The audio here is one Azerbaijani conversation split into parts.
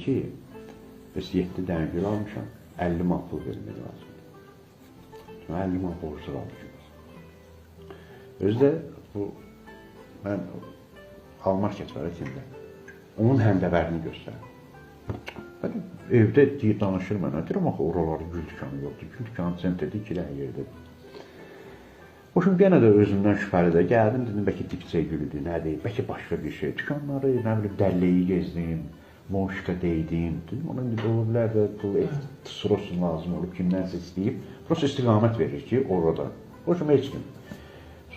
ki, biz 7 dənə gül almışam, 50 man pul vermək lazımdır. 50 man borcu almışam. Özü də bu, mən Almarket var etində, onun həmdəbərini göstərim. Mən evdə danışır mənə, deyirəm, axı oraları gül dükanı yoxdur, gül dükanı sentrdə 2 dənə yerdə. O şimdi yenə də özümdən şübhəli də gəldim, dedim, bəlkə dipçə gülüdür, nədir, bəlkə başqa bir şey. Dükanları, nə bilim, dəlləyi gezdim, monşka deydim, dedim, ona indi ola bilər də pul sırosun lazım olub, kimdənsə istəyib, prosta istiqamət verir ki, orada. O şimdi heç kim.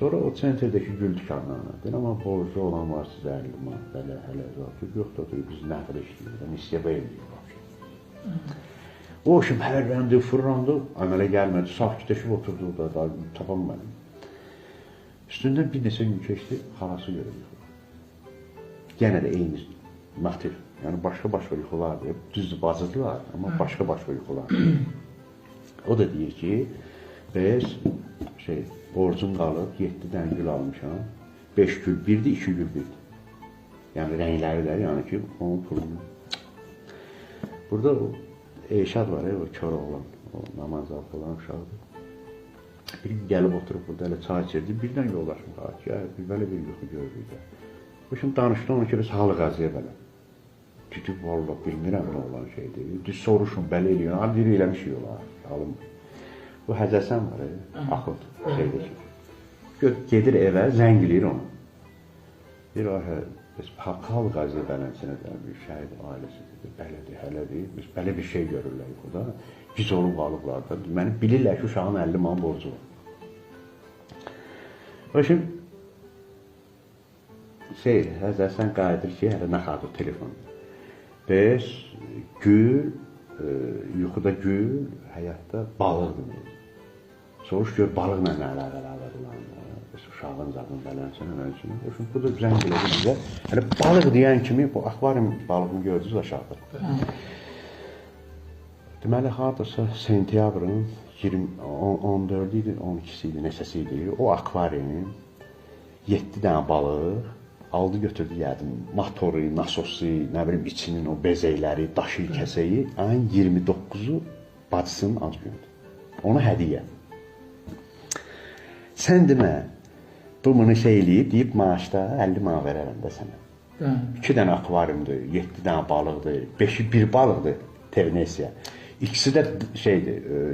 Sonra o sentrdəki gül dükanlarına, dedim, amma borcu olan var sizə 50 man, belə, hələ, yoxdur, biz nəql işləyir, nisiyyə eləyir. O şimdi hərləndi, fırlandı, əmələ gəlmədi, sakitləşib oturdu da, tapam mənim. Üstündən bir neçə gün keçdi, xalası görür. Yenə də eyni motiv, yəni başqa-başqa yuxulardır, düzdür, bacıdılar, amma başqa-başqa yuxulardır. O da deyir ki, biz borcum qalıb, 7 dənə gül almışam, 5 gül birdir, 2 gül birdir. Yəni rəngləri də, yəni ki, onun pulunu. Burada o Eşad var, o kör oğlan, o namaz olan uşaqdır. Bir gün gəlib oturub burada, elə çay içirdi, birdən yoldaşım qalır ki, belə bir yuxu görürük. Bu şimdi danışdı ona ki, biz halı qaziyə belə. Dedi, valla bilmirəm nə olan şeydir. Düz soruşun, belə eləyin, biri eləmişik olar, alınmır. Bu Həzəsən var, Axund, şeydəki. Gedir evə, zəng eləyir onu. Bir biz halı qaziyə bələnsinə də bir şəhid ailəsidir, belədir, hələdir. Biz belə bir şey görürlər yuxuda. Gic olub qalıblar da. Məni bilirlər ki, uşağın 50 man borcu var. O şimdi Həzəsən qayıdır ki, hələ nə xadır telefon. Biz gül, yuxuda gül, həyatda balıqdır. Soruş gör, balıqla nə əlaqələr var. Uşağın zadın bələnsinə, ölçünə. O şimdi bu da zəng elədi bizə. Hələ balıq deyən kimi, bu akvaryum balığını gördünüz aşağıda. Deməli, haradasa sentyabrın 14 idi, 12-si idi, nəsəsi idi. O akvaryum 7 dənə balıq aldı götürdü, yədim, motoru, nasosu, nə bilim, içinin o bezəkləri, daşı, kəsəyi, ayın 29-u bacısının ac gündür. Ona hədiyyə. Sən demə, bu bunu eləyib, deyib maaşda 50 man verərəm də sənə. 2 dənə akvaryumdur, 7 dənə balıqdır, 5-i bir balıqdır, Ternesiya. İkisi də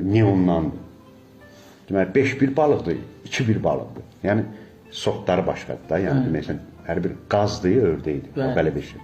neondandır. Deməli, 5 bir balıqdır, 2 bir balıqdır. Yəni, soxları başqadır da, yəni deməksən, hər bir qazdır, ördəkdir, belə bir şey.